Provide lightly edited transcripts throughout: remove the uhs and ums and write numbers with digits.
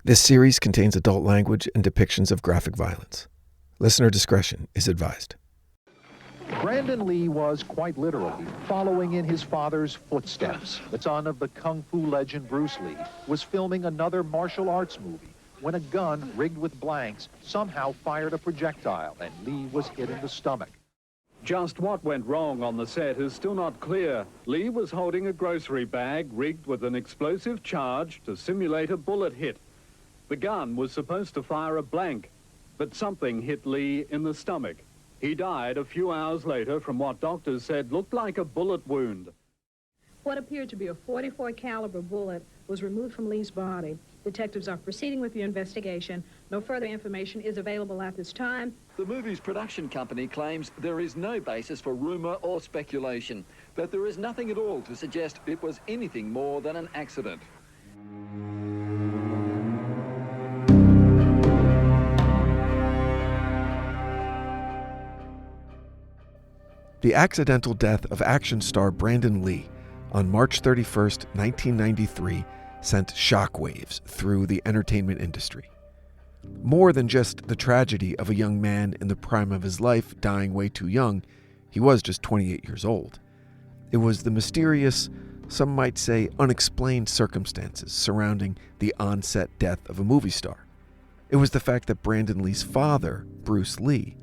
This series contains adult language and depictions of graphic violence. Listener discretion is advised. Brandon Lee was quite literally following in his father's footsteps. The son of the kung fu legend Bruce Lee was filming another martial arts movie when a gun rigged with blanks somehow fired a projectile and Lee was hit in the stomach. Just what went wrong on the set is still not clear. Lee was holding a grocery bag rigged with an explosive charge to simulate a bullet hit. The gun was supposed to fire a blank, but something hit Lee in the stomach. He died a few hours later from what doctors said looked like a bullet wound. What appeared to be a .44 caliber bullet was removed from Lee's body. Detectives are proceeding with the investigation. No further information is available at this time. The movie's production company claims there is no basis for rumor or speculation, that there is nothing at all to suggest it was anything more than an accident. The accidental death of action star Brandon Lee on March 31st, 1993 sent shockwaves through the entertainment industry. More than just the tragedy of a young man in the prime of his life dying way too young, he was just 28 years old. It was the mysterious, some might say unexplained circumstances surrounding the on-set death of a movie star. It was the fact that Brandon Lee's father, Bruce Lee,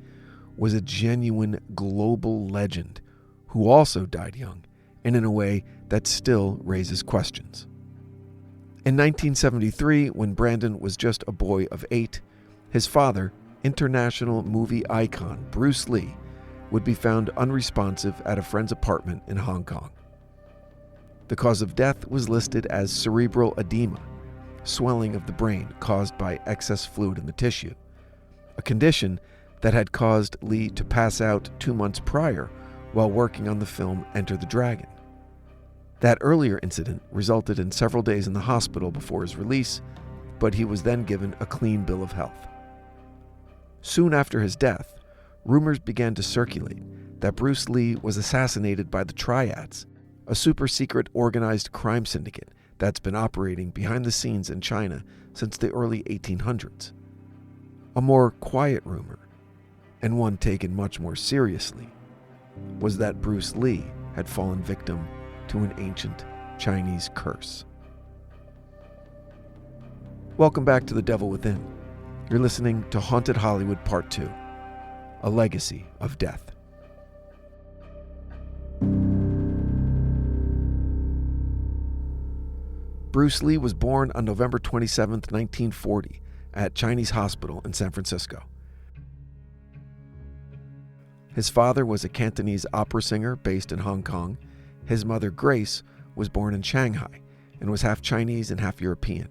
was a genuine global legend who also died young and in a way that still raises questions. In 1973, when Brandon was just a boy of 8, his father, international movie icon Bruce Lee, would be found unresponsive at a friend's apartment in Hong Kong. The cause of death was listed as cerebral edema, swelling of the brain caused by excess fluid in the tissue, a condition that had caused Lee to pass out 2 months prior while working on the film Enter the Dragon. That earlier incident resulted in several days in the hospital before his release, but he was then given a clean bill of health. Soon after his death, rumors began to circulate that Bruce Lee was assassinated by the Triads, a super-secret organized crime syndicate that's been operating behind the scenes in China since the early 1800s. A more quiet rumor, and one taken much more seriously, was that Bruce Lee had fallen victim to an ancient Chinese curse. Welcome back to The Devil Within. You're listening to Haunted Hollywood Part 2, A Legacy of Death. Bruce Lee was born on November 27, 1940, at Chinese Hospital in San Francisco. His father was a Cantonese opera singer based in Hong Kong. His mother, Grace, was born in Shanghai and was half Chinese and half European.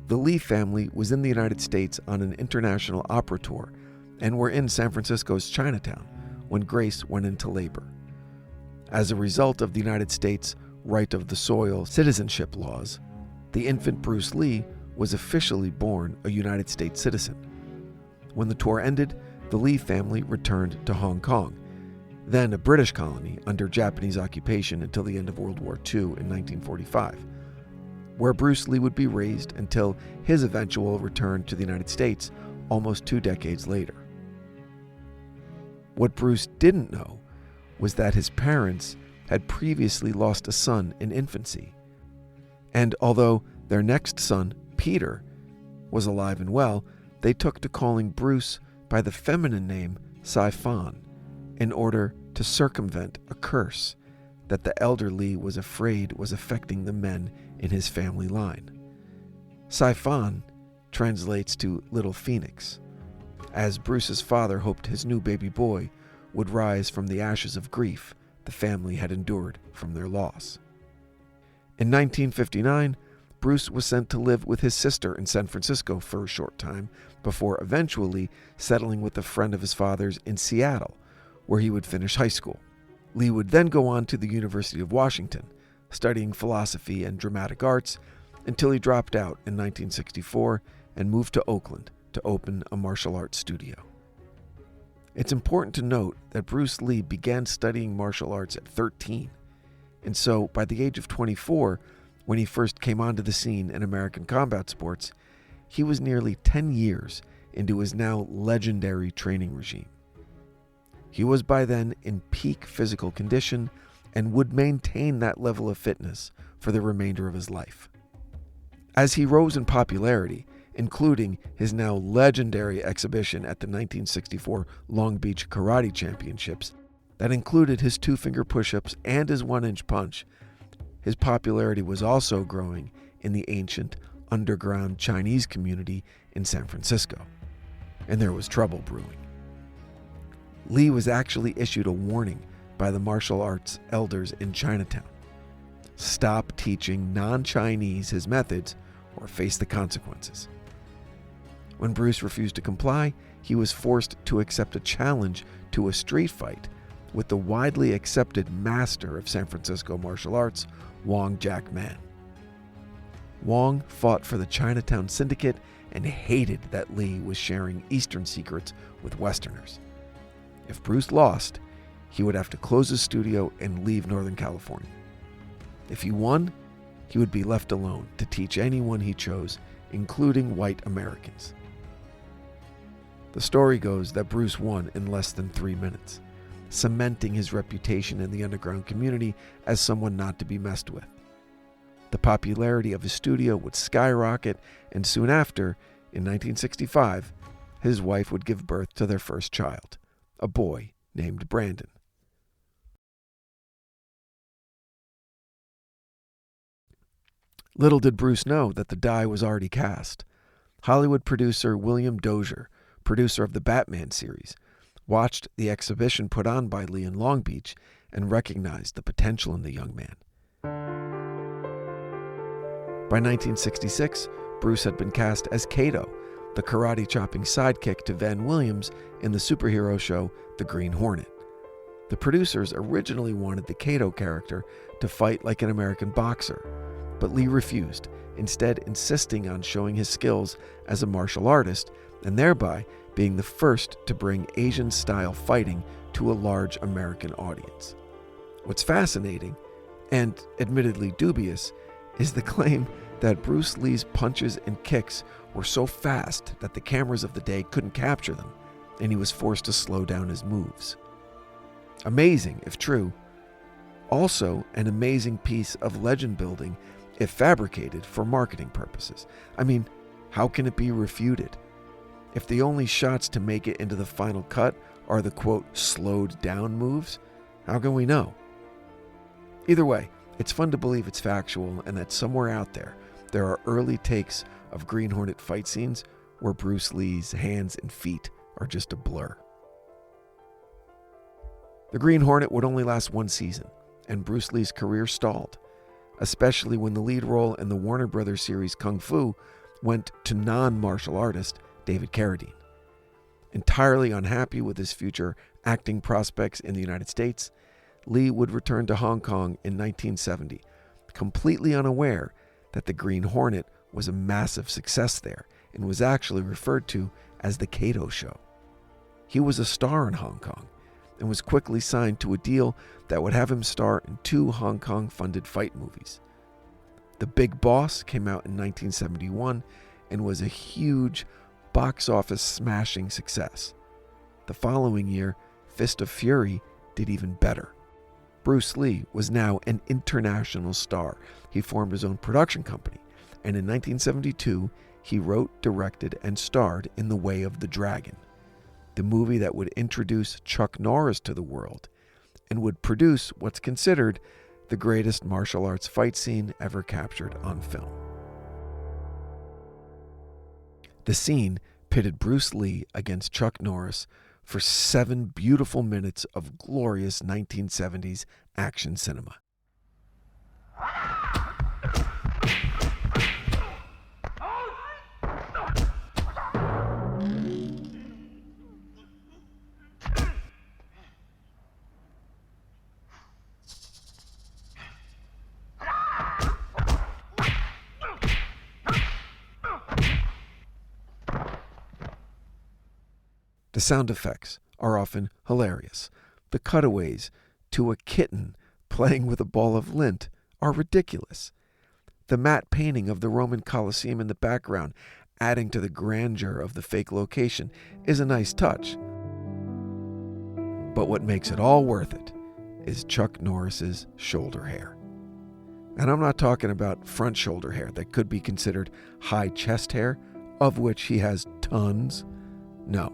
The Lee family was in the United States on an international opera tour and were in San Francisco's Chinatown when Grace went into labor. As a result of the United States' right of the soil citizenship laws, the infant Bruce Lee was officially born a United States citizen. When the tour ended, the Lee family returned to Hong Kong, then a British colony under Japanese occupation until the end of World War II in 1945, where Bruce Lee would be raised until his eventual return to the United States almost 2 decades later. What Bruce didn't know was that his parents had previously lost a son in infancy, and although their next son, Peter, was alive and well, they took to calling Bruce by the feminine name Saipan in order to circumvent a curse that the elder Lee was afraid was affecting the men in his family line. Saipan translates to Little Phoenix, as Bruce's father hoped his new baby boy would rise from the ashes of grief the family had endured from their loss. In 1959, Bruce was sent to live with his sister in San Francisco for a short time before eventually settling with a friend of his father's in Seattle, where he would finish high school. Lee would then go on to the University of Washington, studying philosophy and dramatic arts until he dropped out in 1964 and moved to Oakland to open a martial arts studio. It's important to note that Bruce Lee began studying martial arts at 13, and so by the age of 24, when he first came onto the scene in American combat sports, he was nearly 10 years into his now legendary training regime. He was by then in peak physical condition and would maintain that level of fitness for the remainder of his life. As he rose in popularity, including his now legendary exhibition at the 1964 Long Beach Karate Championships that included his 2-finger push-ups and his 1-inch punch, his popularity was also growing in the ancient underground Chinese community in San Francisco, and there was trouble brewing. Lee was actually issued a warning by the martial arts elders in Chinatown. Stop teaching non-Chinese his methods or face the consequences. When Bruce refused to comply, he was forced to accept a challenge to a street fight with the widely accepted master of San Francisco martial arts, Wong Jack Man. Wong fought for the Chinatown Syndicate and hated that Lee was sharing Eastern secrets with Westerners. If Bruce lost, he would have to close his studio and leave Northern California. If he won, he would be left alone to teach anyone he chose, including white Americans. The story goes that Bruce won in less than 3 minutes, cementing his reputation in the underground community as someone not to be messed with. The popularity of his studio would skyrocket, and soon after, in 1965, his wife would give birth to their first child, a boy named Brandon. Little did Bruce know that the die was already cast. Hollywood producer William Dozier, producer of the Batman series, watched the exhibition put on by Lee in Long Beach and recognized the potential in the young man. By 1966, Bruce had been cast as Kato, the karate-chopping sidekick to Van Williams in the superhero show The Green Hornet. The producers originally wanted the Kato character to fight like an American boxer, but Lee refused, instead insisting on showing his skills as a martial artist and thereby being the first to bring Asian-style fighting to a large American audience. What's fascinating, and admittedly dubious, is the claim that Bruce Lee's punches and kicks were so fast that the cameras of the day couldn't capture them, and he was forced to slow down his moves. Amazing, if true. Also, an amazing piece of legend building if fabricated for marketing purposes. I mean, how can it be refuted? If the only shots to make it into the final cut are the quote, slowed down moves, how can we know? Either way, it's fun to believe it's factual and that somewhere out there are early takes of Green Hornet fight scenes where Bruce Lee's hands and feet are just a blur. The Green Hornet would only last 1 season, and Bruce Lee's career stalled, especially when the lead role in the Warner Brothers series Kung Fu went to non-martial artist David Carradine. Entirely unhappy with his future acting prospects in the United States, Lee would return to Hong Kong in 1970, completely unaware that the Green Hornet was a massive success there and was actually referred to as the Kato Show. He was a star in Hong Kong and was quickly signed to a deal that would have him star in 2 Hong Kong-funded fight movies. The Big Boss came out in 1971 and was a huge box office smashing success. The following year, Fist of Fury did even better. Bruce Lee was now an international star. He formed his own production company, and in 1972, he wrote, directed, and starred in The Way of the Dragon, the movie that would introduce Chuck Norris to the world and would produce what's considered the greatest martial arts fight scene ever captured on film. The scene pitted Bruce Lee against Chuck Norris for 7 beautiful minutes of glorious 1970s action cinema. The sound effects are often hilarious. The cutaways to a kitten playing with a ball of lint are ridiculous. The matte painting of the Roman Colosseum in the background adding to the grandeur of the fake location, is a nice touch. But what makes it all worth it is Chuck Norris's shoulder hair. And I'm not talking about front shoulder hair that could be considered high chest hair, of which he has tons. No,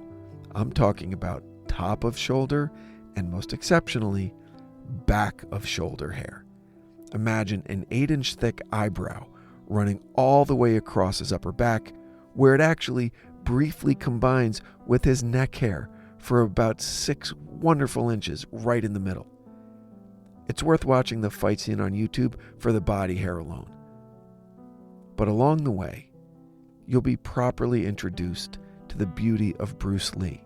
I'm talking about top of shoulder and most exceptionally, back of shoulder hair. Imagine an 8-inch thick eyebrow running all the way across his upper back, where it actually briefly combines with his neck hair for about 6 wonderful inches right in the middle. It's worth watching the fight scene on YouTube for the body hair alone. But along the way, you'll be properly introduced to the beauty of Bruce Lee.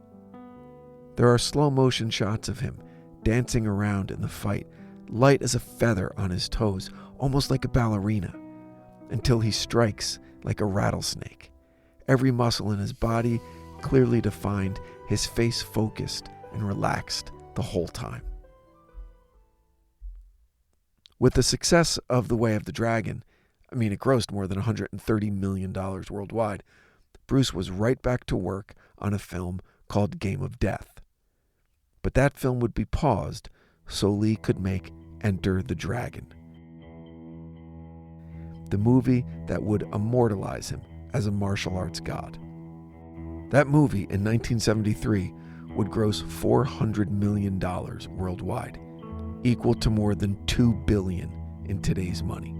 There are slow motion shots of him dancing around in the fight, light as a feather on his toes, almost like a ballerina, until he strikes like a rattlesnake. Every muscle in his body clearly defined, his face focused and relaxed the whole time. With the success of The Way of the Dragon, it grossed more than $130 million worldwide, Bruce was right back to work on a film called Game of Death. But that film would be paused so Lee could make Enter the Dragon, the movie that would immortalize him as a martial arts god. That movie in 1973 would gross $400 million worldwide, equal to more than $2 billion in today's money.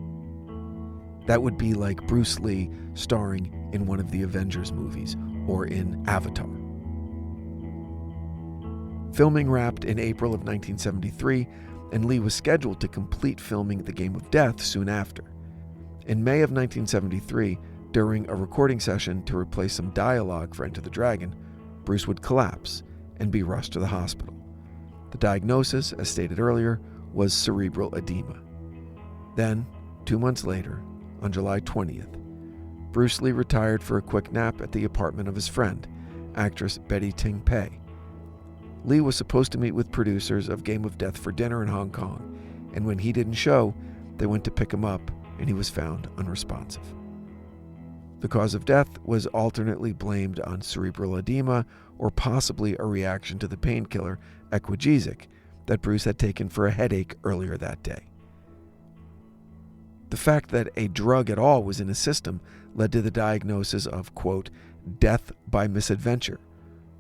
That would be like Bruce Lee starring in one of the Avengers movies or in Avatar. Filming wrapped in April of 1973, and Lee was scheduled to complete filming The Game of Death soon after. In May of 1973, during a recording session to replace some dialogue for Enter the Dragon, Bruce would collapse and be rushed to the hospital. The diagnosis, as stated earlier, was cerebral edema. Then, 2 months later, on July 20th, Bruce Lee retired for a quick nap at the apartment of his friend, actress Betty Ting Pei. Lee was supposed to meet with producers of Game of Death for dinner in Hong Kong, and when he didn't show, they went to pick him up, and he was found unresponsive. The cause of death was alternately blamed on cerebral edema or possibly a reaction to the painkiller Equagesic that Bruce had taken for a headache earlier that day. The fact that a drug at all was in his system led to the diagnosis of, quote, death by misadventure,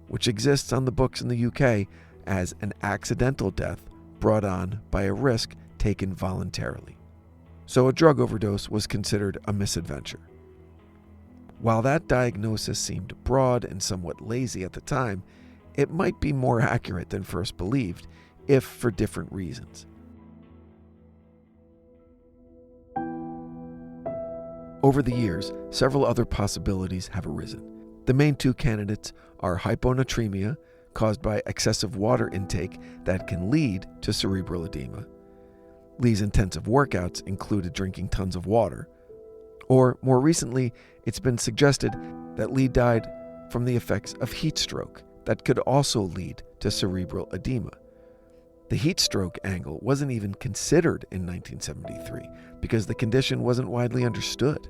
which exists on the books in the UK as an accidental death brought on by a risk taken voluntarily. So a drug overdose was considered a misadventure. While that diagnosis seemed broad and somewhat lazy at the time, it might be more accurate than first believed, if for different reasons. Over the years, several other possibilities have arisen. The main 2 candidates are hyponatremia, caused by excessive water intake that can lead to cerebral edema. Lee's intensive workouts included drinking tons of water. Or, more recently, it's been suggested that Lee died from the effects of heat stroke that could also lead to cerebral edema. The heat stroke angle wasn't even considered in 1973 because the condition wasn't widely understood.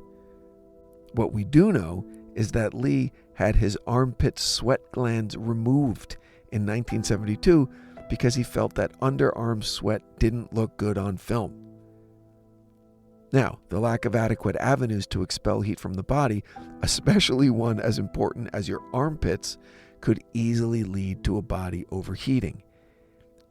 What we do know is that Lee had his armpit sweat glands removed in 1972 because he felt that underarm sweat didn't look good on film. Now, the lack of adequate avenues to expel heat from the body, especially one as important as your armpits, could easily lead to a body overheating.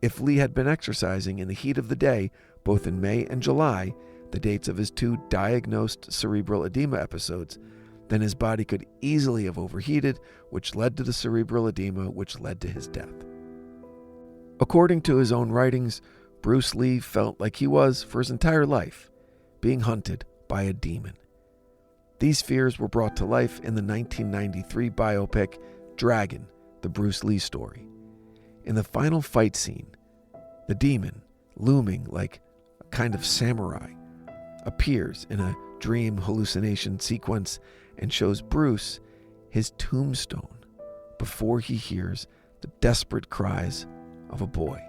If Lee had been exercising in the heat of the day, both in May and July, the dates of his 2 diagnosed cerebral edema episodes, then his body could easily have overheated, which led to the cerebral edema, which led to his death. According to his own writings, Bruce Lee felt like he was, for his entire life, being hunted by a demon. These fears were brought to life in the 1993 biopic Dragon, the Bruce Lee story. In the final fight scene, the demon, looming like a kind of samurai, appears in a dream hallucination sequence and shows Bruce his tombstone before he hears the desperate cries of a boy,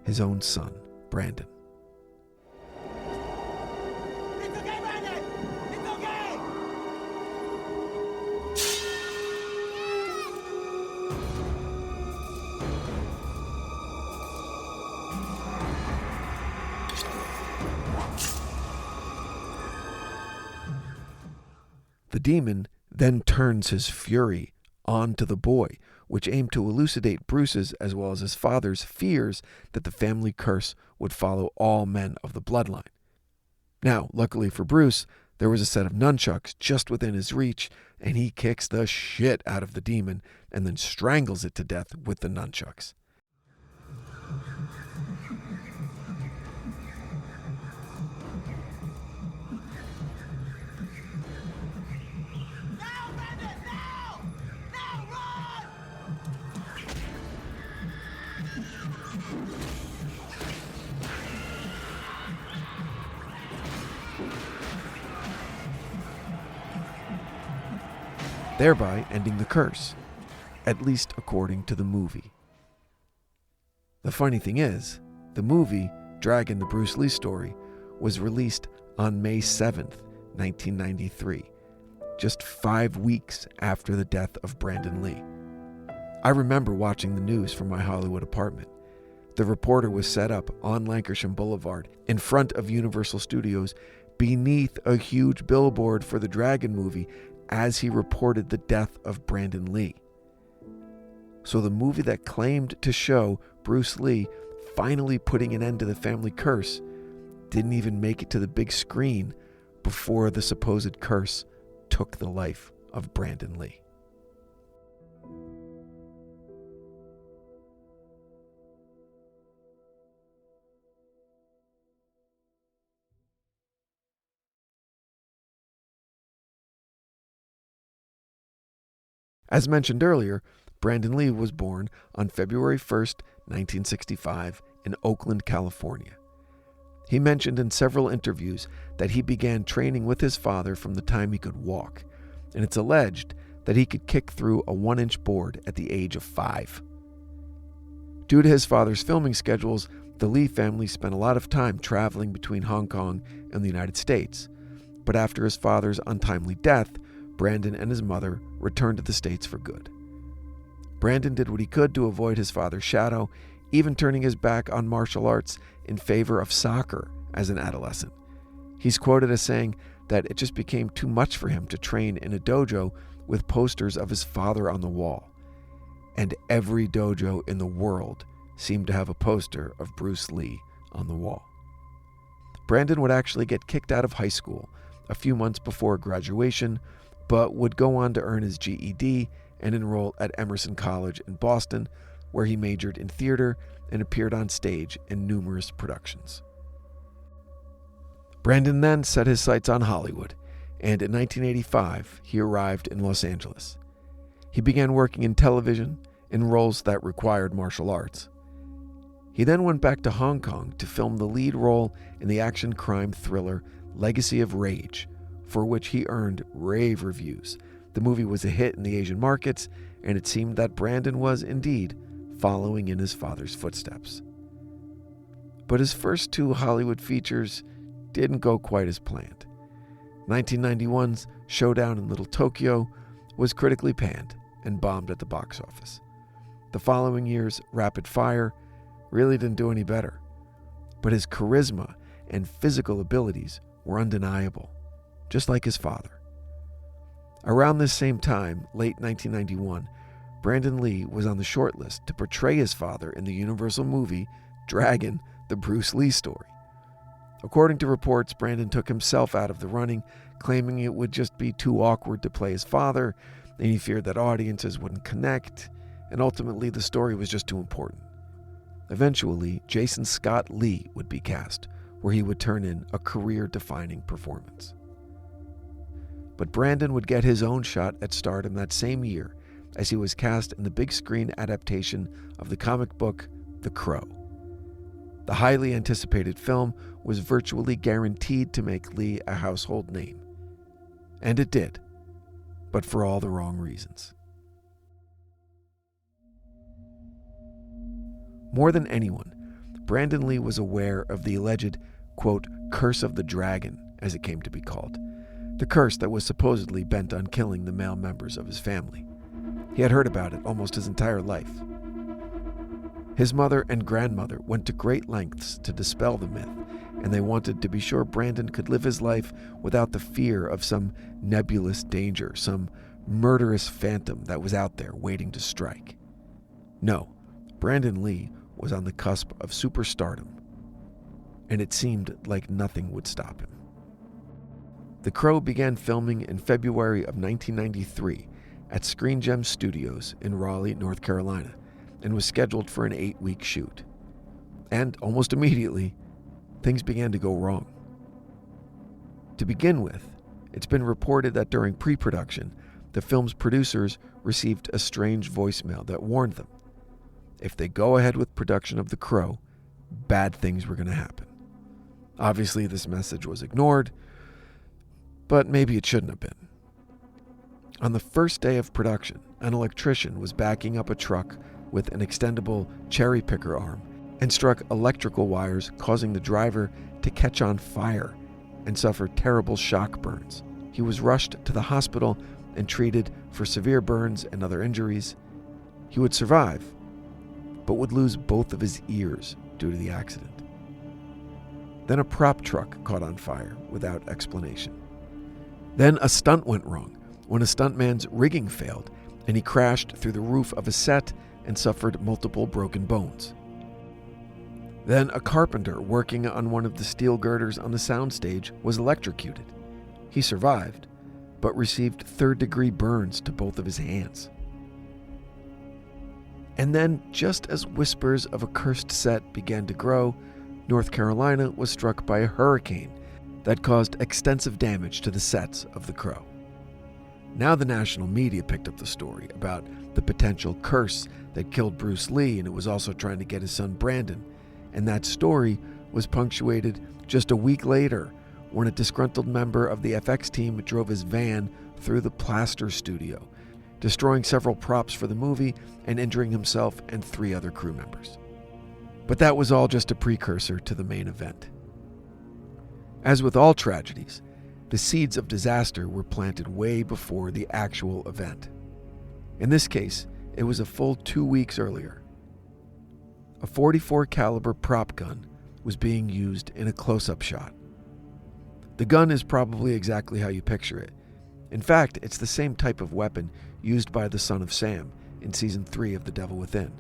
his own son, Brandon. demon then turns his fury onto the boy, which aimed to elucidate Bruce's as well as his father's fears that the family curse would follow all men of the bloodline. Now, luckily for Bruce, there was a set of nunchucks just within his reach, and he kicks the shit out of the demon and then strangles it to death with the nunchucks. Thereby ending the curse, at least according to the movie. The funny thing is, the movie, Dragon the Bruce Lee Story, was released on May 7th, 1993, just 5 weeks after the death of Brandon Lee. I remember watching the news from my Hollywood apartment. The reporter was set up on Lankershim Boulevard in front of Universal Studios beneath a huge billboard for the Dragon movie as he reported the death of Brandon Lee. So the movie that claimed to show Bruce Lee finally putting an end to the family curse didn't even make it to the big screen before the supposed curse took the life of Brandon Lee. As mentioned earlier, Brandon Lee was born on February 1st, 1965, in Oakland, California. He mentioned in several interviews that he began training with his father from the time he could walk, and it's alleged that he could kick through a 1-inch board at the age of 5. Due to his father's filming schedules, the Lee family spent a lot of time traveling between Hong Kong and the United States, but after his father's untimely death, Brandon and his mother returned to the States for good. Brandon did what he could to avoid his father's shadow, even turning his back on martial arts in favor of soccer as an adolescent. He's quoted as saying that it just became too much for him to train in a dojo with posters of his father on the wall. And every dojo in the world seemed to have a poster of Bruce Lee on the wall. Brandon would actually get kicked out of high school a few months before graduation, but would go on to earn his GED and enroll at Emerson College in Boston, where he majored in theater and appeared on stage in numerous productions. Brandon then set his sights on Hollywood, and in 1985, he arrived in Los Angeles. He began working in television in roles that required martial arts. He then went back to Hong Kong to film the lead role in the action crime thriller Legacy of Rage, for which he earned rave reviews. The movie was a hit in the Asian markets, and it seemed that Brandon was indeed following in his father's footsteps. But his first 2 Hollywood features didn't go quite as planned. 1991's Showdown in Little Tokyo was critically panned and bombed at the box office. The following year's Rapid Fire really didn't do any better, but his charisma and physical abilities were undeniable, just like his father. Around this same time, late 1991, Brandon Lee was on the shortlist to portray his father in the Universal movie Dragon, the Bruce Lee Story. According to reports, Brandon took himself out of the running, claiming it would just be too awkward to play his father, and he feared that audiences wouldn't connect, and ultimately the story was just too important. Eventually, Jason Scott Lee would be cast, where he would turn in a career-defining performance. But Brandon would get his own shot at stardom that same year, as he was cast in the big screen adaptation of the comic book The Crow. The highly anticipated film was virtually guaranteed to make Lee a household name. And it did, but for all the wrong reasons. More than anyone, Brandon Lee was aware of the alleged, quote, curse of the dragon, as it came to be called, the curse that was supposedly bent on killing the male members of his family. He had heard about it almost his entire life. His mother and grandmother went to great lengths to dispel the myth, and they wanted to be sure Brandon could live his life without the fear of some nebulous danger, some murderous phantom that was out there waiting to strike. No, Brandon Lee was on the cusp of superstardom, and it seemed like nothing would stop him. The Crow began filming in February of 1993 at Screen Gems Studios in Raleigh, North Carolina, and was scheduled for an 8-week shoot. And almost immediately, things began to go wrong. To begin with, it's been reported that during pre-production, the film's producers received a strange voicemail that warned them if they go ahead with production of The Crow, bad things were going to happen. Obviously, this message was ignored, but maybe it shouldn't have been. On the first day of production, an electrician was backing up a truck with an extendable cherry picker arm and struck electrical wires, causing the driver to catch on fire and suffer terrible shock burns. He was rushed to the hospital and treated for severe burns and other injuries. He would survive, but would lose both of his ears due to the accident. Then a prop truck caught on fire without explanation. Then a stunt went wrong when a stuntman's rigging failed and he crashed through the roof of a set and suffered multiple broken bones. Then a carpenter working on one of the steel girders on the soundstage was electrocuted. He survived, but received third-degree burns to both of his hands. And then, just as whispers of a cursed set began to grow, North Carolina was struck by a hurricane that caused extensive damage to the sets of The Crow. Now the national media picked up the story about the potential curse that killed Bruce Lee, and it was also trying to get his son Brandon. And that story was punctuated just a week later when a disgruntled member of the FX team drove his van through the plaster studio, destroying several props for the movie and injuring himself and 3 other crew members. But that was all just a precursor to the main event. As with all tragedies, the seeds of disaster were planted way before the actual event. In this case, it was a full 2 weeks earlier. A .44 caliber prop gun was being used in a close-up shot. The gun is probably exactly how you picture it. In fact, it's the same type of weapon used by the Son of Sam in Season 3 of The Devil Within.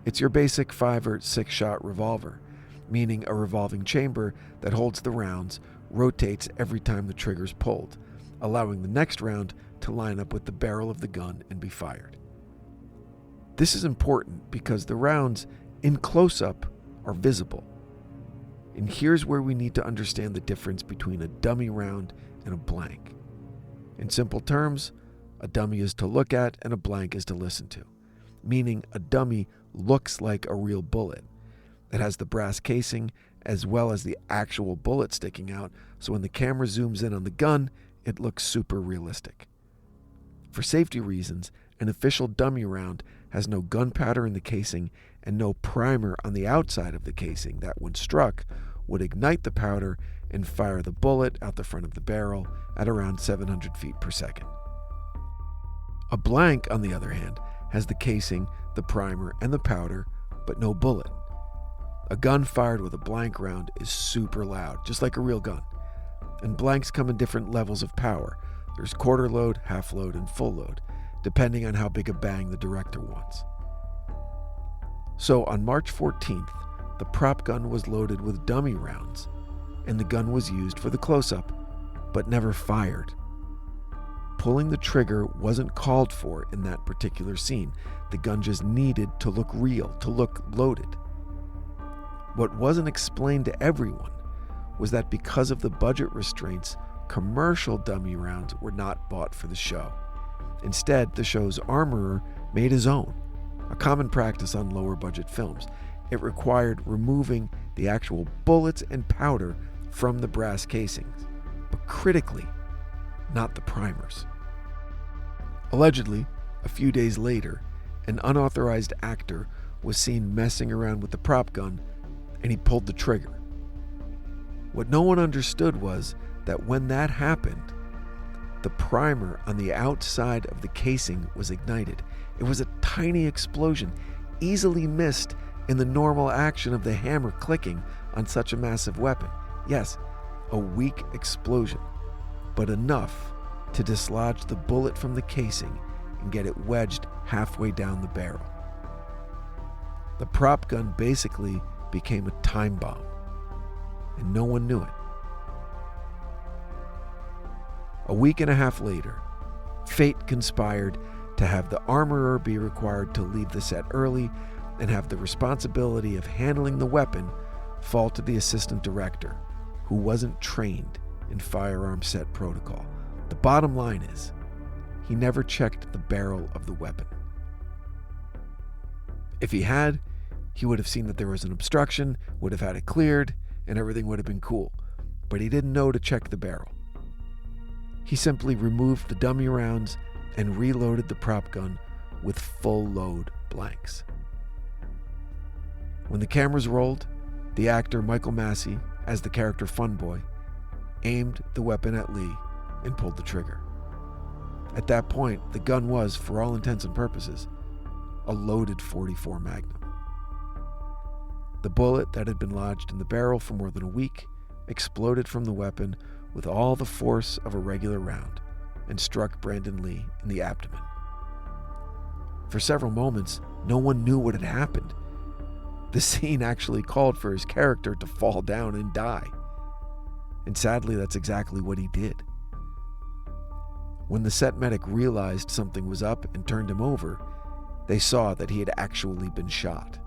It's your basic 5 or 6 shot revolver, meaning a revolving chamber that holds the rounds, rotates every time the trigger's pulled, allowing the next round to line up with the barrel of the gun and be fired. This is important because the rounds in close-up are visible. And here's where we need to understand the difference between a dummy round and a blank. In simple terms, a dummy is to look at and a blank is to listen to, meaning a dummy looks like a real bullet. It has the brass casing as well as the actual bullet sticking out, so when the camera zooms in on the gun, it looks super realistic. For safety reasons, an official dummy round has no gunpowder in the casing and no primer on the outside of the casing that, when struck, would ignite the powder and fire the bullet out the front of the barrel at around 700 feet per second. A blank, on the other hand, has the casing, the primer, and the powder, but no bullet. A gun fired with a blank round is super loud, just like a real gun. And blanks come in different levels of power. There's quarter load, half load, and full load, depending on how big a bang the director wants. So on March 14th, the prop gun was loaded with dummy rounds, and the gun was used for the close-up, but never fired. Pulling the trigger wasn't called for in that particular scene. The gun just needed to look real, to look loaded. What wasn't explained to everyone was that because of the budget restraints, commercial dummy rounds were not bought for the show. Instead, the show's armorer made his own, a common practice on lower budget films. It required removing the actual bullets and powder from the brass casings, but critically, not the primers. Allegedly, a few days later, an unauthorized actor was seen messing around with the prop gun, and he pulled the trigger. What no one understood was that when that happened, the primer on the outside of the casing was ignited. It was a tiny explosion, easily missed in the normal action of the hammer clicking on such a massive weapon. Yes, a weak explosion, but enough to dislodge the bullet from the casing and get it wedged halfway down the barrel. The prop gun basically became a time bomb, and no one knew it. A week and a half later, fate conspired to have the armorer be required to leave the set early and have the responsibility of handling the weapon fall to the assistant director, who wasn't trained in firearm set protocol. The bottom line is, he never checked the barrel of the weapon. If he had, he would have seen that there was an obstruction, would have had it cleared, and everything would have been cool. But he didn't know to check the barrel. He simply removed the dummy rounds and reloaded the prop gun with full load blanks. When the cameras rolled, the actor Michael Massey, as the character Funboy, aimed the weapon at Lee and pulled the trigger. At that point, the gun was, for all intents and purposes, a loaded .44 Magnum. The bullet that had been lodged in the barrel for more than a week exploded from the weapon with all the force of a regular round and struck Brandon Lee in the abdomen. For several moments, no one knew what had happened. The scene actually called for his character to fall down and die. And sadly, that's exactly what he did. When the set medic realized something was up and turned him over, they saw that he had actually been shot.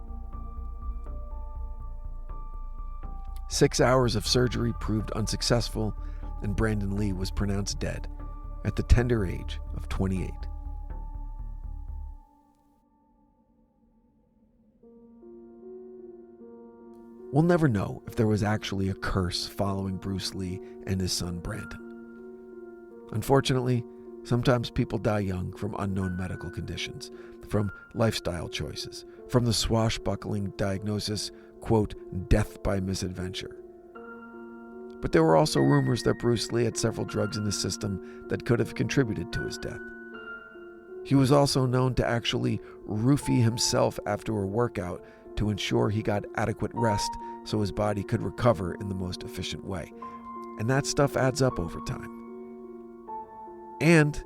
6 hours of surgery proved unsuccessful, and Brandon Lee was pronounced dead at the tender age of 28. We'll never know if there was actually a curse following Bruce Lee and his son Brandon. Unfortunately, sometimes people die young from unknown medical conditions, from lifestyle choices, from the swashbuckling diagnosis, quote, death by misadventure. But there were also rumors that Bruce Lee had several drugs in his system that could have contributed to his death. He was also known to actually roofie himself after a workout to ensure he got adequate rest so his body could recover in the most efficient way. And that stuff adds up over time. And,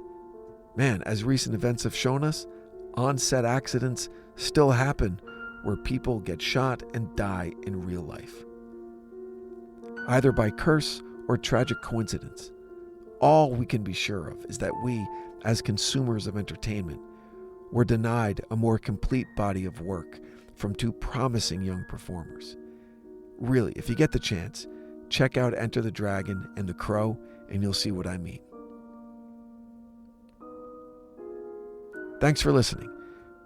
man, as recent events have shown us, on-set accidents still happen where people get shot and die in real life, either by curse or tragic coincidence. All we can be sure of is that we, as consumers of entertainment, were denied a more complete body of work from two promising young performers. Really, if you get the chance, check out Enter the Dragon and The Crow, and you'll see what I mean. Thanks for listening.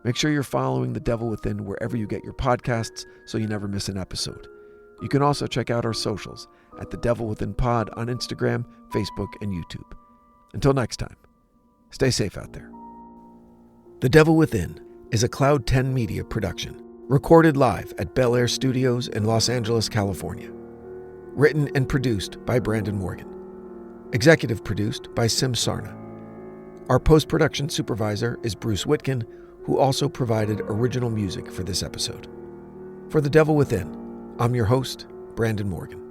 Make sure you're following The Devil Within wherever you get your podcasts so you never miss an episode. You can also check out our socials at The Devil Within Pod on Instagram, Facebook, and YouTube. Until next time, stay safe out there. The Devil Within is a Cloud 10 Media production, recorded live at Bel Air Studios in Los Angeles, California. Written and produced by Brandon Morgan. Executive produced by Sim Sarna. Our post-production supervisor is Bruce Whitkin, who also provided original music for this episode. For The Devil Within, I'm your host, Brandon Morgan.